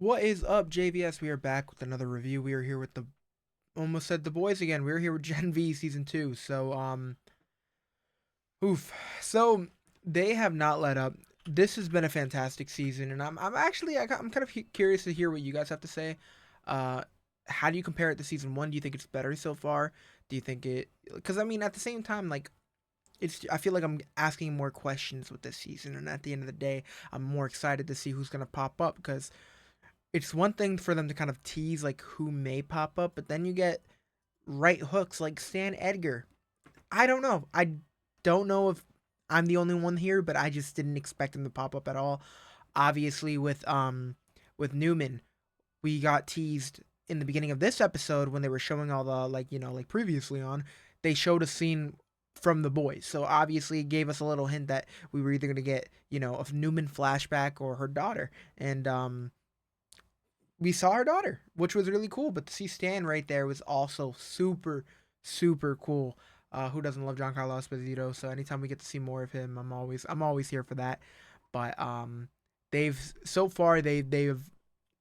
What is up, JVS? We are back with another review. We are here with the almost said the boys again. We're here with Gen V season 2. Oof. So they have not let up. This has been a fantastic season, and I'm actually I'm kind of curious to hear what you guys have to say. Uh, how do you compare it to season 1? Do you think it's better so far? Do you think it? Because I mean, at the same time, like it's I feel like I'm asking more questions with this season, and at the end of the day, I'm more excited to see who's gonna pop up because it's one thing for them to kind of tease like who may pop up, but then you get right hooks like Stan Edgar. I don't know. I don't know if I'm the only one here, but I just didn't expect him to pop up at all. Obviously, with Newman, we got teased in the beginning of this episode when they were showing all the like previously on. They showed a scene from the boys, so obviously it gave us a little hint that we were either gonna get a Newman flashback or her daughter, and we saw our daughter, which was really cool. But to see Stan right there was also super, super cool. Who doesn't love Giancarlo Esposito? So anytime we get to see more of him, I'm always here for that. But they've so far they've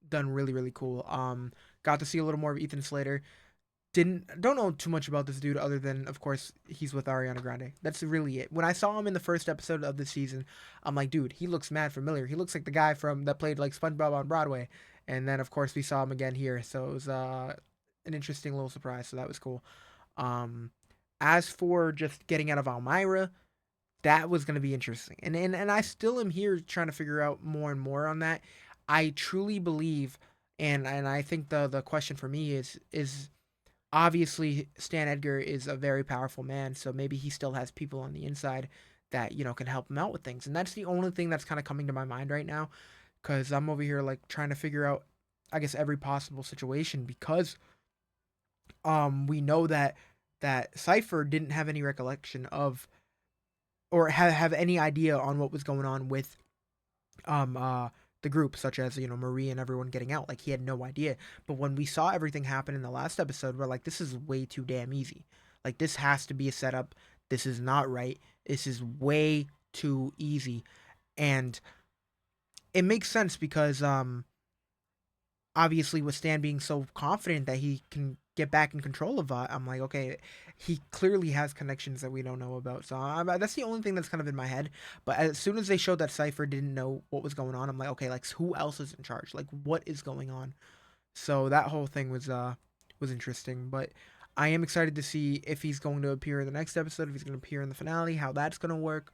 done really really cool. Got to see a little more of Ethan Slater. Don't know too much about this dude other than of course he's with Ariana Grande. That's really it. When I saw him in the first episode of the season, I'm like, dude, he looks mad familiar. He looks like the guy from that played like SpongeBob on Broadway. And then of course we saw him again here, so it was an interesting little surprise. So that was cool. Um, as for just getting out of Almyra, that was going to be interesting. And I still am here trying to figure out more and more on that. I truly believe, and I think the question for me is obviously Stan Edgar is a very powerful man, so maybe he still has people on the inside that can help him out with things, and that's the only thing that's kind of coming to my mind right now, because I'm over here like trying to figure out, I guess, every possible situation because we know that Cipher didn't have any recollection of or have any idea on what was going on with um uh the group, such as Marie and everyone getting out. Like he had no idea. But when we saw everything happen in the last episode, we're like, this is way too damn easy. Like this has to be a setup. This is not right. This is way too easy. And it makes sense because obviously with Stan being so confident that he can get back in control of it, I'm like, okay, he clearly has connections that we don't know about. So that's the only thing that's kind of in my head. But as soon as they showed that Cipher didn't know what was going on, I'm like, okay, like who else is in charge? Like what is going on? So that whole thing was interesting. But I am excited to see if he's going to appear in the next episode, if he's going to appear in the finale, how that's going to work.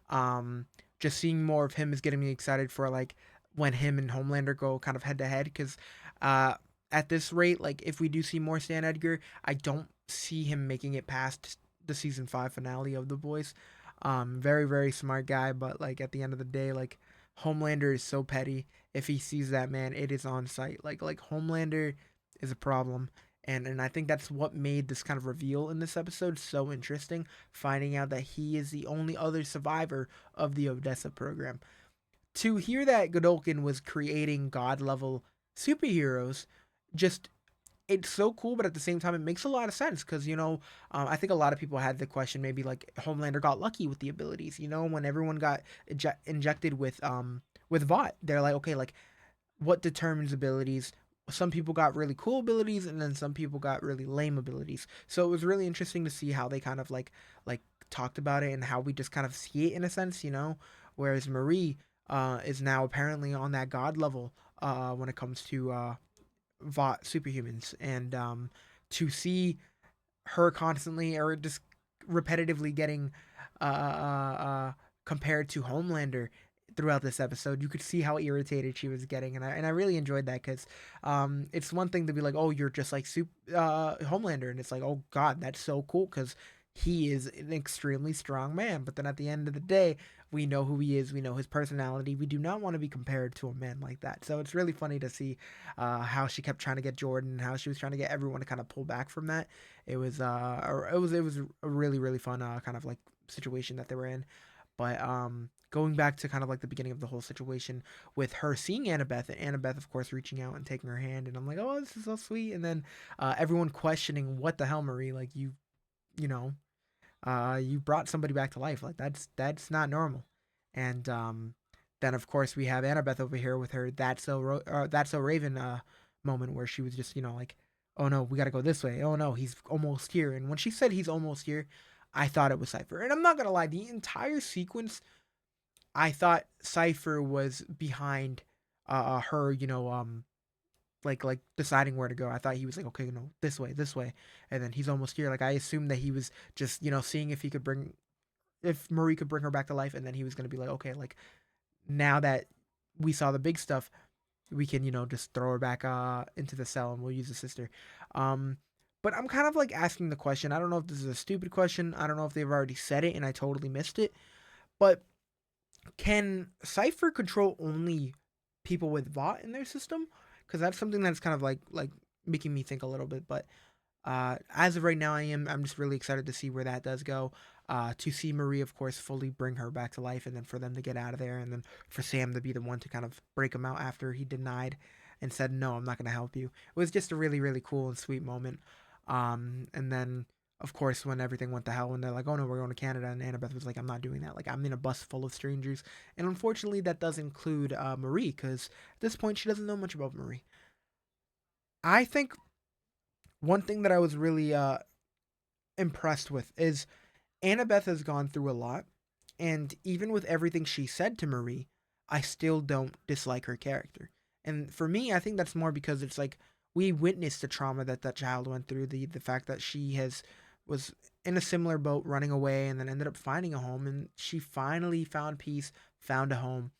Um, just seeing more of him is getting me excited for like when him and Homelander go kind of head to head because uh, at this rate, like if we do see more Stan Edgar, I don't see him making it past the season 5 finale of The Boys. Very very smart guy, but like at the end of the day, like Homelander is so petty. If he sees that man, it is on sight. Like Homelander is a problem. And I think that's what made this kind of reveal in this episode so interesting, finding out that he is the only other survivor of the Odessa program. To hear that Godolkin was creating god level superheroes, just it's so cool, but at the same time, it makes a lot of sense because I think a lot of people had the question maybe like Homelander got lucky with the abilities. When everyone got injected with Vought, they're like, okay, like what determines abilities? Some people got really cool abilities, and then some people got really lame abilities. So it was really interesting to see how they kind of like talked about it and how we just kind of see it in a sense. Whereas Marie is now apparently on that god level when it comes to Vought superhumans, and to see her constantly or just repetitively getting compared to Homelander throughout this episode, you could see how irritated she was getting, and I really enjoyed that because it's one thing to be like, oh, you're just like Homelander, and it's like, oh God, that's so cool because he is an extremely strong man. But then at the end of the day, we know who he is, we know his personality. We do not want to be compared to a man like that. So it's really funny to see how she kept trying to get Jordan, how she was trying to get everyone to kind of pull back from that. It was a really really fun kind of like situation that they were in. But going back to kind of like the beginning of the whole situation with her seeing Annabeth, and Annabeth of course reaching out and taking her hand, and I'm like, oh, this is so sweet. And then everyone questioning, what the hell, Marie? Like you know, you brought somebody back to life. Like that's not normal. And Then of course we have Annabeth over here with her that's so Raven moment where she was just like, oh no, we gotta go this way. Oh no, he's almost here. And when she said he's almost here, I thought it was Cypher. And I'm not gonna lie, the entire sequence, I thought Cypher was behind her, like deciding where to go. I thought he was like, okay, no, this way, and then he's almost here. Like I assumed that he was just seeing if he could bring if Marie could bring her back to life, and then he was gonna be like, okay, like now that we saw the big stuff, we can just throw her back into the cell and we'll use the sister. Um, but I'm kind of like asking the question. I don't know if this is a stupid question. I don't know if they've already said it and I totally missed it. But can Cipher control only people with Vought in their system? Because that's something that's kind of like making me think a little bit. But as of right now, I'm just really excited to see where that does go. To see Marie, of course, fully bring her back to life, and then for them to get out of there, and then for Sam to be the one to kind of break him out after he denied and said, "No, I'm not going to help you." It was just a really, really cool and sweet moment. And then, of course, when everything went to hell, and they're like, "Oh no, we're going to Canada," and Annabeth was like, "I'm not doing that. Like, I'm in a bus full of strangers." And unfortunately, that does include Marie, because at this point, she doesn't know much about Marie. I think one thing that I was really impressed with is Annabeth has gone through a lot, and even with everything she said to Marie, I still don't dislike her character. And for me, I think that's more because it's like we witnessed the trauma that that child went through, the fact that she has was in a similar boat running away and then ended up finding a home, and she finally found peace, found a home,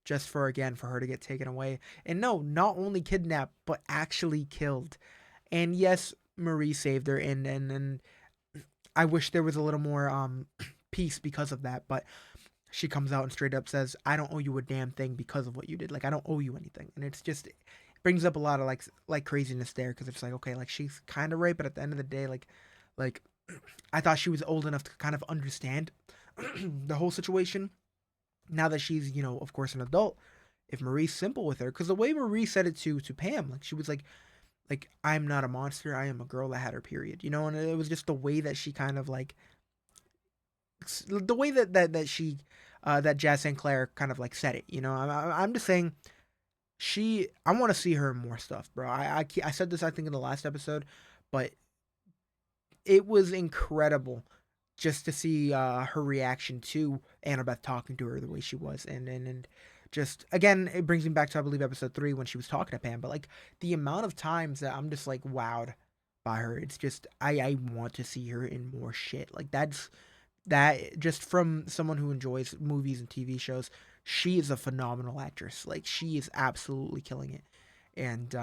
just for again for her to get taken away. And no, not only kidnapped, but actually killed. And yes, Marie saved her, and I wish there was a little more peace because of that. But she comes out and straight up says, "I don't owe you a damn thing because of what you did. Like I don't owe you anything." And it's just it brings up a lot of like craziness there because it's like okay, like she's kind of right, but at the end of the day, like I thought she was old enough to kind of understand the whole situation. Now that she's of course an adult, if Marie's simple with her, because the way Marie said it to Pam, like she was like I'm not a monster, I am a girl that had her period, and it was just the way that she kind of like the way that she that Jazz St. Clair kind of like said it. I'm just saying I want to see her in more stuff, bro. I said this I think in the last episode, but it was incredible just to see her reaction to Annabeth talking to her the way she was, and just again it brings me back to I believe episode 3 when she was talking to Pam, but like the amount of times that I'm just like wowed by her, it's just I want to see her in more shit. Like that just from someone who enjoys movies and TV shows, she is a phenomenal actress. Like she is absolutely killing it. And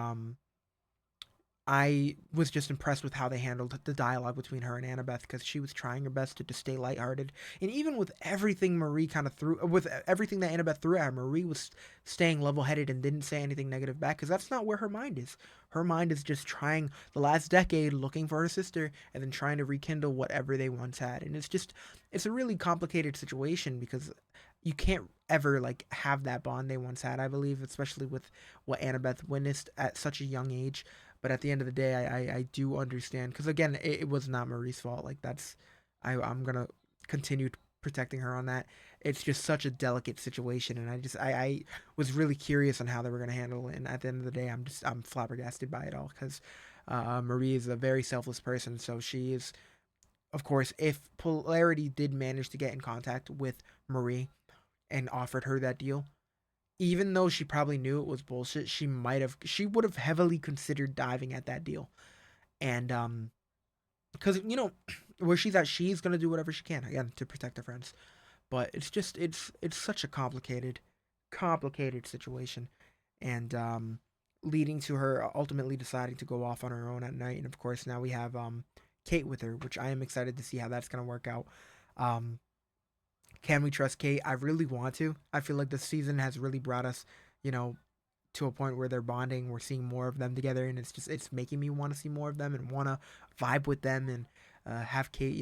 I was just impressed with how they handled the dialogue between her and Annabeth because she was trying her best to just stay lighthearted. And even with everything Marie kind of threw, with everything that Annabeth threw at her, Marie was staying level headed and didn't say anything negative back because that's not where her mind is. Her mind is just trying the last decade looking for her sister and then trying to rekindle whatever they once had. And it's a really complicated situation because you can't ever like have that bond they once had, I believe, especially with what Annabeth witnessed at such a young age. But at the end of the day, I do understand because again, it was not Marie's fault. Like I'm gonna continue protecting her on that. It's just such a delicate situation, and I was really curious on how they were gonna handle it. And at the end of the day, I'm flabbergasted by it all because Marie is a very selfless person. So she is, of course, if Polarity did manage to get in contact with Marie and offered her that deal, even though she probably knew it was bullshit, she would have heavily considered diving at that deal. And because where she's at, she's gonna do whatever she can again to protect her friends. But it's such a complicated situation, and leading to her ultimately deciding to go off on her own at night. And of course, now we have Kate with her, which I am excited to see how that's gonna work out. Um, can we trust Kate? I really want to. I feel like this season has really brought us, you know, to a point where they're bonding. We're seeing more of them together, and it's making me want to see more of them and want to vibe with them and have Kate,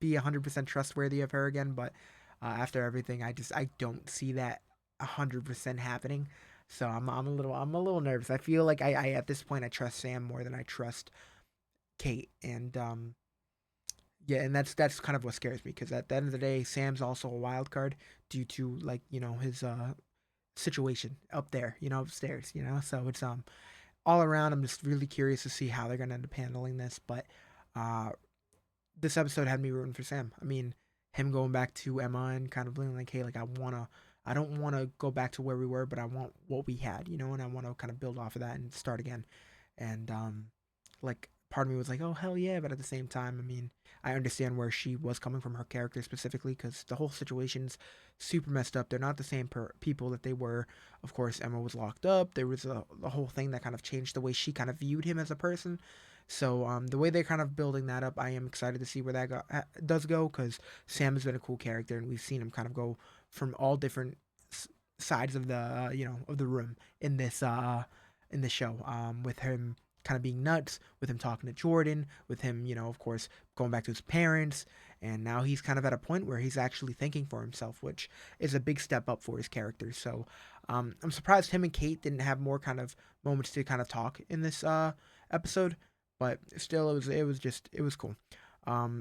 be 100% trustworthy of her again. But after everything, I don't see that 100% happening. So I'm a little nervous. I feel like I at this point I trust Sam more than I trust Kate, and yeah, and that's kind of what scares me because at the end of the day, Sam's also a wild card due to like his situation up there, upstairs, So it's all around. I'm just really curious to see how they're gonna end up handling this. But uh, this episode had me rooting for Sam. I mean, him going back to Emma and kind of being like, hey, like I don't want to go back to where we were, but I want what we had, and I want to kind of build off of that and start again. And like part of me was like, oh hell yeah, but at the same time, I mean, I understand where she was coming from, her character specifically, because the whole situation's super messed up. They're not the same people that they were. Of course, Emma was locked up. There was a whole thing that kind of changed the way she kind of viewed him as a person. So the way they're kind of building that up, I am excited to see where that does go, because Sam has been a cool character, and we've seen him kind of go from all different sides of the of the room in this show. With him kind of being nuts, with him talking to Jordan, with him, of course, going back to his parents, and now he's kind of at a point where he's actually thinking for himself, which is a big step up for his character. So I'm surprised him and Kate didn't have more kind of moments to kind of talk in this episode, but still, it was cool.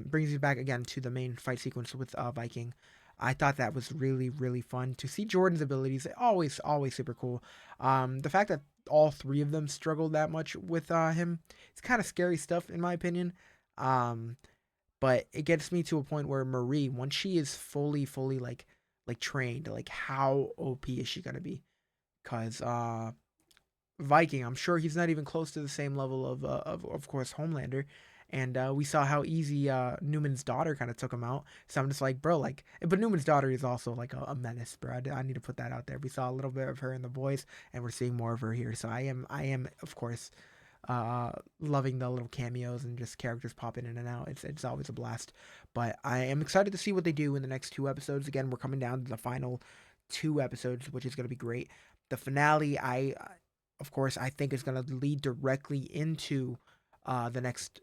Brings you back again to the main fight sequence with Viking. I thought that was really, really fun to see Jordan's abilities. Always super cool. The fact that all three of them struggled that much with him, it's kind of scary stuff in my opinion. Um, but it gets me to a point where Marie, once she is fully like trained, like how OP is she gonna be? Cause Viking, I'm sure he's not even close to the same level of course Homelander, and we saw how easy Newman's daughter kind of took him out. So I'm just like, bro, like, but Newman's daughter is also like a menace, bro. I need to put that out there. We saw a little bit of her in The Boys, and we're seeing more of her here. So I am of course loving the little cameos and just characters popping in and out. It's always a blast. But I am excited to see what they do in the next two episodes. Again, we're coming down to the final two episodes, which is going to be great. The finale, of course, I think is going to lead directly into the next,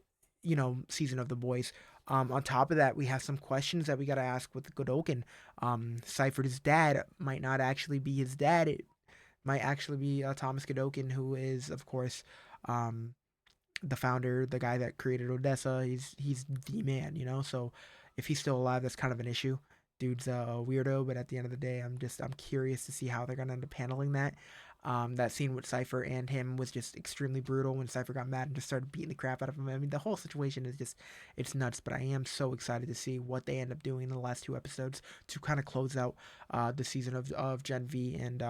season of The Boys. On top of that, we have some questions that we got to ask with Godokin. Cypher's dad might not actually be his dad. It might actually be Thomas Godokin, who is, of course, um, the founder, the guy that created Odessa. He's the man, So if he's still alive, that's kind of an issue. Dude's a weirdo, but at the end of the day, I'm curious to see how they're gonna end up handling that. That scene with Cypher and him was just extremely brutal when Cypher got mad and just started beating the crap out of him. I mean, the whole situation is just, it's nuts, but I am so excited to see what they end up doing in the last two episodes to kind of close out the season of Gen V. And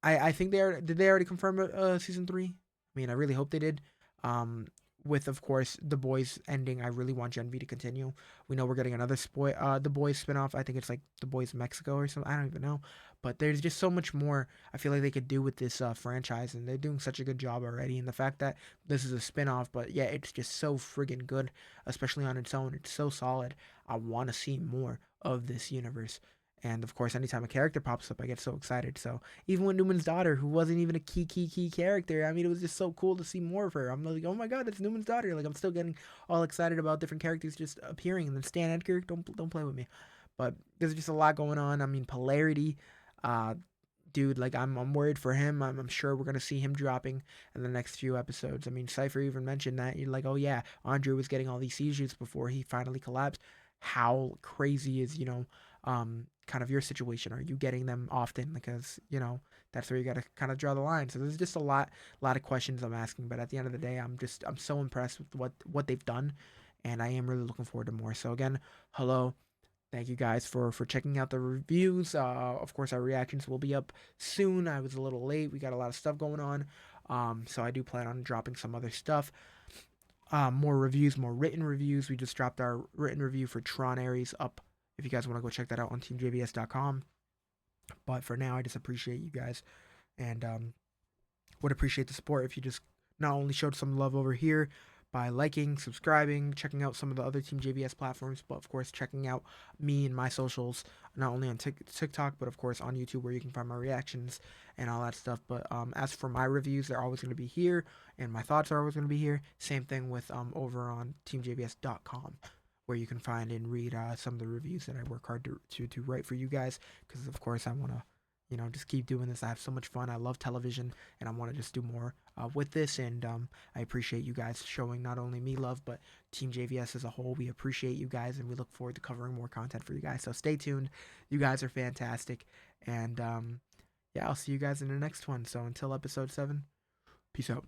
I think did they already confirm season three? I mean, I really hope they did. Um, with of course the boys ending, I really want Gen V to continue. We know we're getting another the boys spinoff. I think it's like the boys Mexico or something. I don't even know, but there's just so much more I feel like they could do with this franchise, and they're doing such a good job already. And the fact that this is a spinoff, but yeah, it's just so friggin' good, especially on its own. It's so solid. I want to see more of this universe. And of course, anytime a character pops up, I get so excited. So even with Newman's daughter, who wasn't even a key character, I mean, it was just so cool to see more of her. I'm like, oh my god, it's Newman's daughter. Like, I'm still getting all excited about different characters just appearing. And then Stan Edgar, don't play with me. But there's just a lot going on. I mean, Polarity, uh, dude, like I'm worried for him. I'm sure we're gonna see him dropping in the next few episodes. I mean, Cypher even mentioned that. You're like, oh yeah, Andre was getting all these seizures before he finally collapsed. How crazy is kind of your situation? Are you getting them often? Because that's where you got to kind of draw the line. So there's just a lot of questions I'm asking. But at the end of the day, I'm so impressed with what they've done, and I am really looking forward to more. So again, hello. Thank you guys for checking out the reviews. Of course, our reactions will be up soon. I was a little late. We got a lot of stuff going on. So I do plan on dropping some other stuff. More reviews, more written reviews. We just dropped our written review for Tron Ares up. If you guys want to go check that out on teamjvs.com. But for now, I just appreciate you guys, and would appreciate the support if you just not only showed some love over here by liking, subscribing, checking out some of the other Team JVS platforms, but of course checking out me and my socials, not only on TikTok, but of course on YouTube, where you can find my reactions and all that stuff. But as for my reviews, they're always going to be here, and my thoughts are always going to be here. Same thing with over on teamjvs.com, where you can find and read some of the reviews that I work hard to write for you guys, because of course I want to just keep doing this. I have so much fun. I love television, and I want to just do more with this. And I appreciate you guys showing not only me love, but Team JVS as a whole. We appreciate you guys, and we look forward to covering more content for you guys. So stay tuned. You guys are fantastic. And yeah, I'll see you guys in the next one. So until episode 7, peace out.